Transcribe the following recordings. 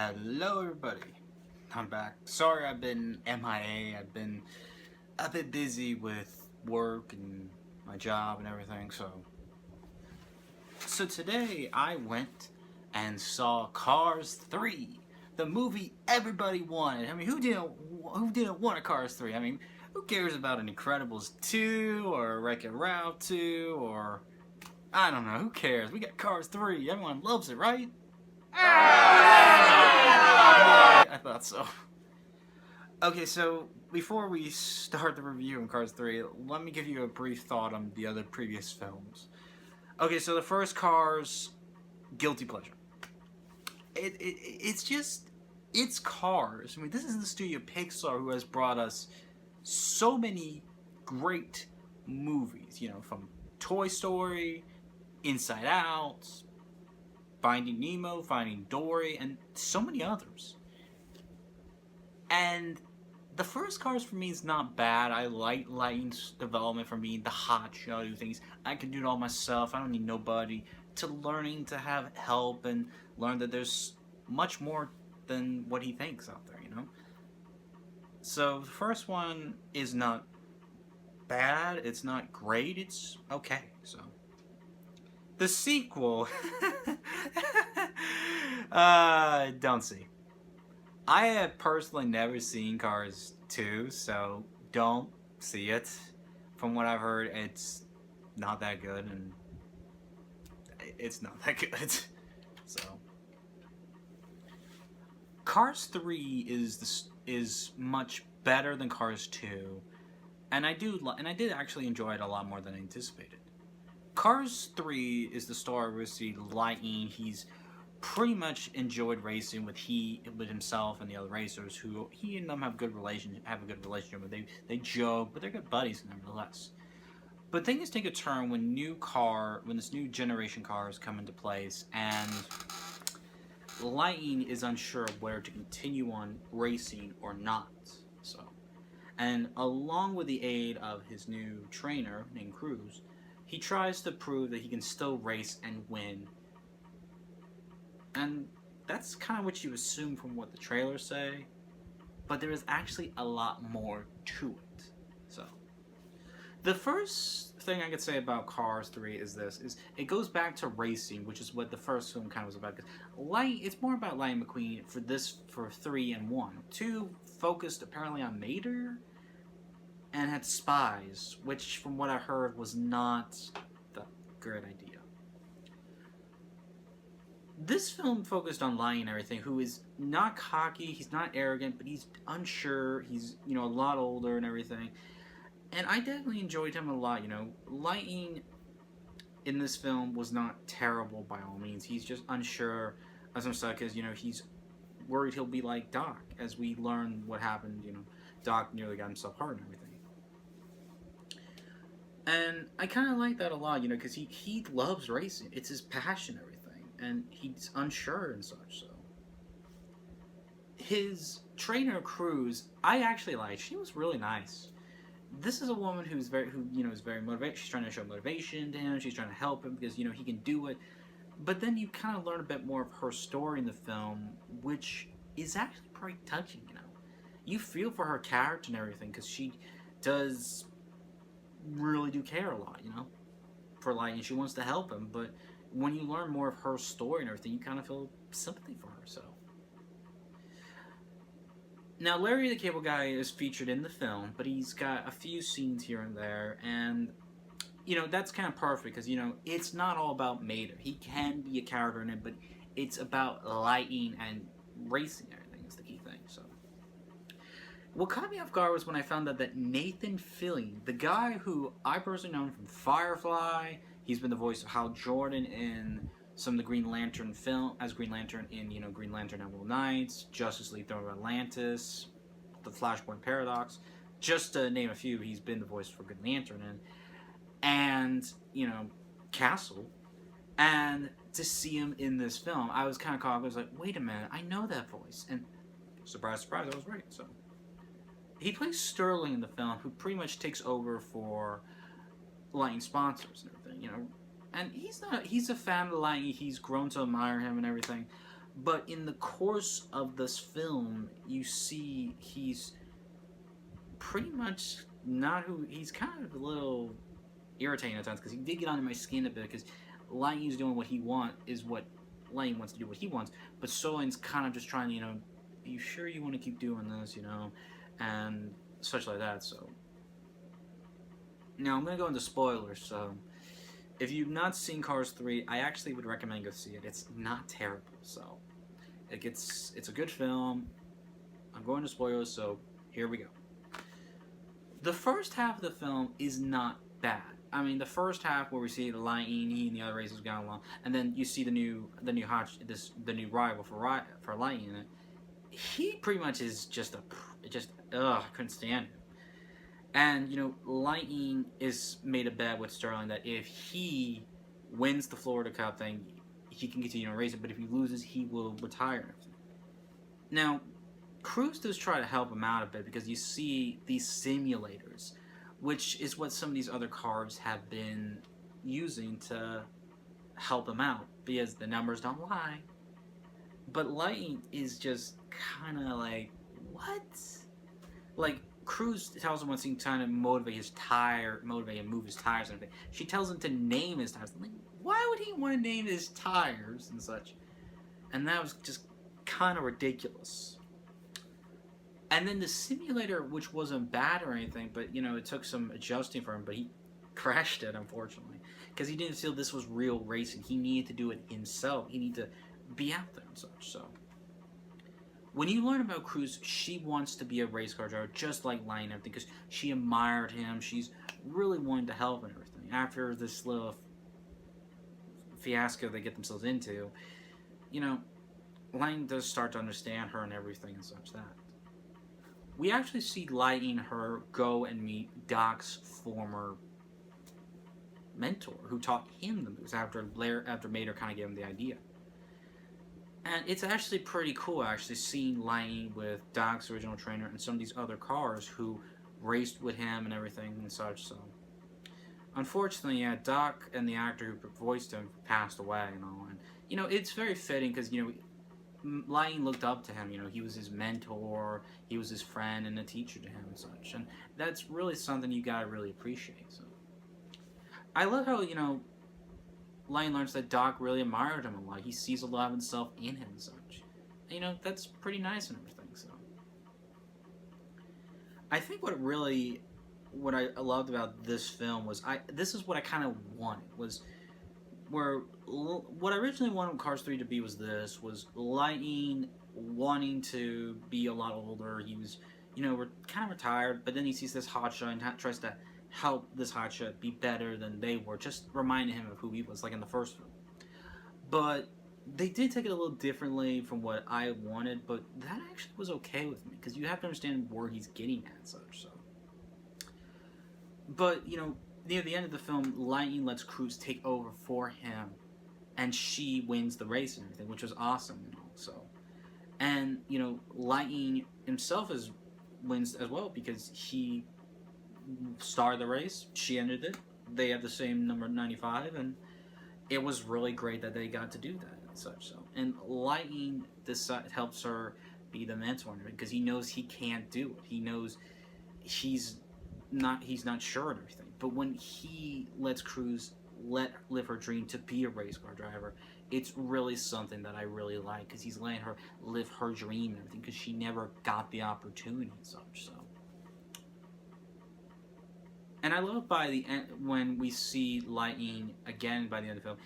Hello, everybody. I'm back. Sorry, I've been MIA. I've been a bit busy with work and my job and everything. So today I went and saw Cars 3, the movie everybody wanted. I mean, who didn't want a Cars 3? I mean, who cares about an Incredibles 2 or a Wreck-It Ralph 2 or I don't know. Who cares? We got Cars 3. Everyone loves it, right? I thought so. Okay, so before we start the review on Cars 3, let me give you a brief thought on the other previous films. Okay, so the first Cars, guilty pleasure. It's Cars. I mean, this is the studio Pixar who has brought us so many great movies, from Toy Story, Inside Out, Finding Nemo, Finding Dory, and so many others. And the first Cars for me is not bad. I like Lightning's development for me, the hot shot, do things. I can do it all myself. I don't need nobody. To learning to have help and learn that there's much more than what he thinks out there. So the first one is not bad. It's not great. It's okay. So the sequel, don't see. I have personally never seen Cars 2, so don't see it. From what I've heard, it's not that good, and it's not that good. So, Cars 3 is much better than Cars 2, and I did actually enjoy it a lot more than I anticipated. Cars 3 is the story where we see Lightning. He's pretty much enjoyed racing with himself and the other racers who he and them have a good relationship with. They joke, but they're good buddies nevertheless. But things take a turn when this new generation cars come into place, and Lightning is unsure of whether to continue on racing or not. And along with the aid of his new trainer named Cruz, he tries to prove that he can still race and win. And that's kind of what you assume from what the trailers say, but there is actually a lot more to it. So, the first thing I could say about Cars 3 is it goes back to racing, which is what the first film kind of was about. It's more about Lightning McQueen for 3 and 1. 2 focused apparently on Mater and had spies, which from what I heard was not the good idea. This film focused on Lightning and everything, who is not cocky, he's not arrogant, but he's unsure, he's, a lot older and everything. And I definitely enjoyed him a lot, Lightning in this film was not terrible by all means. He's just unsure of himself because, he's worried he'll be like Doc, as we learn what happened, Doc nearly got himself hurt and everything. And I kind of like that a lot, because he loves racing. It's his passion and everything. And he's unsure and such, so. His trainer, Cruz, I actually liked. She was really nice. This is a woman is very motivated. She's trying to show motivation to him. She's trying to help him because, he can do it. But then you kind of learn a bit more of her story in the film, which is actually pretty touching, You feel for her character and everything because she does really do care a lot, for Lightning. She wants to help him, but when you learn more of her story and everything, you kind of feel sympathy for her, so. Now, Larry the Cable Guy is featured in the film, but he's got a few scenes here and there, and, that's kind of perfect, because, it's not all about Mater. He can be a character in it, but it's about Lightning and racing and everything is the key thing, so. What caught me off guard was when I found out that Nathan Fillion, the guy who I personally know from Firefly, he's been the voice of Hal Jordan in some of the Green Lantern film, as Green Lantern in, Green Lantern Emerald Knights, Justice League Throne of Atlantis, the Flashpoint Paradox. Just to name a few, he's been the voice for Green Lantern in. And, Castle. And to see him in this film, I was kind of caught up. I was like, wait a minute, I know that voice. And surprise, surprise, I was right, so. He plays Sterling in the film, who pretty much takes over for Lightning sponsors and everything, And he's a fan of Lightning. He's grown to admire him and everything. But in the course of this film, you see he's pretty much not who he's kind of a little irritating at times because he did get under my skin a bit because Lightning's doing what he is what Lightning wants to do what he wants, but Solen's kind of just trying to, you sure you want to keep doing this, and such like that. So now I'm gonna go into spoilers. So if you've not seen Cars 3, I actually would recommend go see it. It's not terrible. So it's a good film. I'm going to spoilers, so here we go. The first half of the film is not bad. I mean, the first half where we see the Lightning, he and the other racers going along, and then you see the new rival for Lightning in it. He pretty much is just I couldn't stand him. And Lightning is made a bet with Sterling that if he wins the Florida Cup thing, he can continue racing, but if he loses, he will retire. Now, Cruz does try to help him out a bit because you see these simulators, which is what some of these other cars have been using to help him out because the numbers don't lie. But Lightning is just kind of like, what? Like, Cruz tells him once he's trying to motivate him, move his tires and everything. She tells him to name his tires. Like, why would he want to name his tires and such? And that was just kind of ridiculous. And then the simulator, which wasn't bad or anything, but it took some adjusting for him, but he crashed it, unfortunately, because he didn't feel this was real racing. He needed to do it himself. He needed to be out there and such. So when you learn about Cruz, she wants to be a race car driver, just like Lightning, because she admired him. She's really wanting to help and everything. After this little fiasco they get themselves into, Lightning does start to understand her and everything and such that. We actually see Lightning and her go and meet Doc's former mentor, who taught him the moves after Mater kind of gave him the idea. And it's actually pretty cool, actually, seeing Lightning with Doc's original trainer and some of these other cars who raced with him and everything and such. So, unfortunately, yeah, Doc and the actor who voiced him passed away and all. And it's very fitting because Lightning looked up to him. He was his mentor, he was his friend and a teacher to him and such. And that's really something you gotta really appreciate. So I love how, Lightning learns that Doc really admired him a lot. He sees a lot of himself in him and such. And, that's pretty nice and everything. So I think what I loved about this film was this is what I kind of wanted was where what I originally wanted Cars 3 to be was Lightning wanting to be a lot older. He was, kind of retired, but then he sees this hotshot and tries to help this hotshot be better than they were, just reminding him of who he was, like in the first film. But they did take it a little differently from what I wanted, but that actually was okay with me, because you have to understand where he's getting at and such, so. But, near the end of the film, Lightning lets Cruz take over for him, and she wins the race and everything, which was awesome, so. And, Lightning himself wins as well, because he started the race, she ended it, they have the same number 95, and it was really great that they got to do that and such, so. And Lightning helps her be the mentor because he knows he can't do it. He knows he's not sure and everything. But when he lets Cruz live her dream to be a race car driver, it's really something that I really like, because he's letting her live her dream and everything, because she never got the opportunity and such, so. And I love by the end, when we see Lightning again by the end of the film,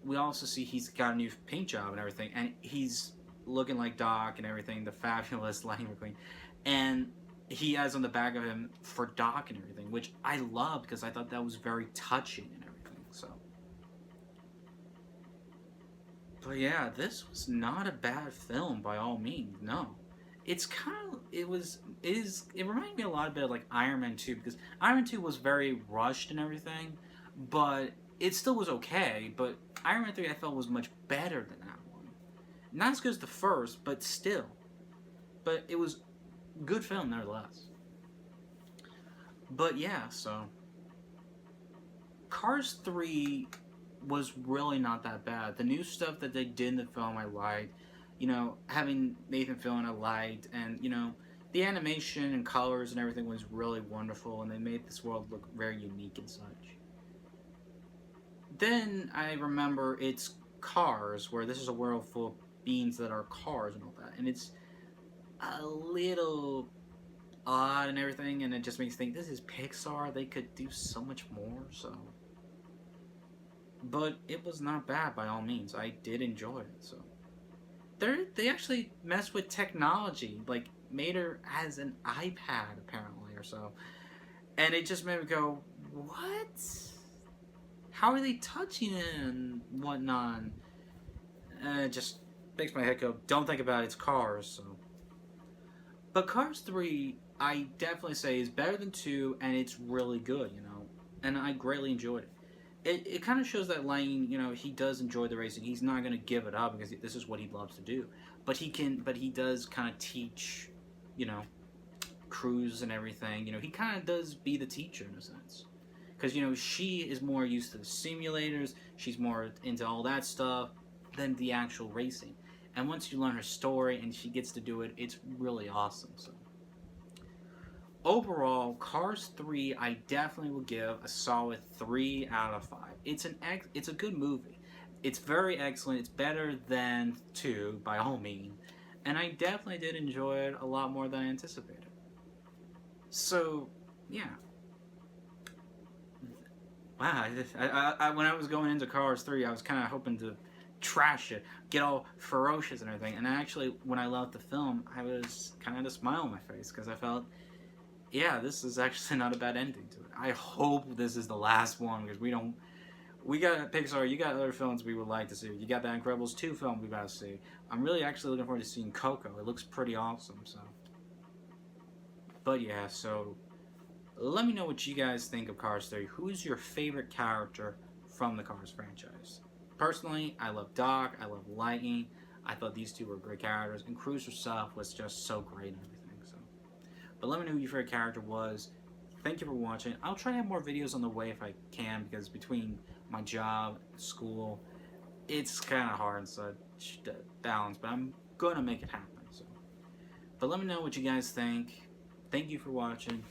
we also see he's got a new paint job and everything, and he's looking like Doc and everything, the fabulous Lightning McQueen, and he has on the back of him for Doc and everything, which I love because I thought that was very touching and everything, so. But yeah, this was not a bad film by all means, no. It's kind of, it reminded me a lot of like Iron Man 2, because Iron Man 2 was very rushed and everything, but it still was okay, but Iron Man 3 I felt was much better than that one. Not as good as the first, but still. But it was a good film nevertheless. But yeah, so Cars 3 was really not that bad. The new stuff that they did in the film, I liked. Having Nathan Fillion, I liked, and the animation and colors and everything was really wonderful, and they made this world look very unique and such. Then I remember it's Cars, where this is a world full of beings that are cars and all that, and it's a little odd and everything, and it just makes me think this is Pixar. They could do so much more. But it was not bad by all means. I did enjoy it. So they actually mess with technology. Like Mater has an iPad apparently or so, and it just made me go, what? How are they touching it and whatnot? And it just makes my head go, don't think about it, it's Cars. So, but Cars 3, I definitely say is better than 2, and it's really good, and I greatly enjoyed it. It kind of shows that Lane, he does enjoy the racing. He's not going to give it up because this is what he loves to do. But he does kind of teach, Cruz and everything. He kind of does be the teacher in a sense. Because, she is more used to the simulators, she's more into all that stuff than the actual racing. And once you learn her story and she gets to do it, it's really awesome. So, overall, Cars 3, I definitely will give a solid 3 out of 5. It's a good movie. It's very excellent. It's better than 2, by all means. And I definitely did enjoy it a lot more than I anticipated. So, yeah. Wow, when I was going into Cars 3, I was kind of hoping to trash it, get all ferocious and everything. And actually, when I left the film, I was kind of had a smile on my face because I felt, yeah, this is actually not a bad ending to it. I hope this is the last one because we got Pixar, you got other films we would like to see. You got that Incredibles 2 film we got to see. I'm really actually looking forward to seeing Coco. It looks pretty awesome, so. But yeah, so let me know what you guys think of Cars 3. Who's your favorite character from the Cars franchise? Personally, I love Doc, I love Lightning. I thought these two were great characters, and Cruz herself was just so great and everything. So, but let me know who your favorite character was. Thank you for watching. I'll try to have more videos on the way if I can, because between my job, school, it's kind of hard to balance, but I'm gonna make it happen. So, but let me know what you guys think. Thank you for watching.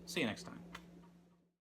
See you next time.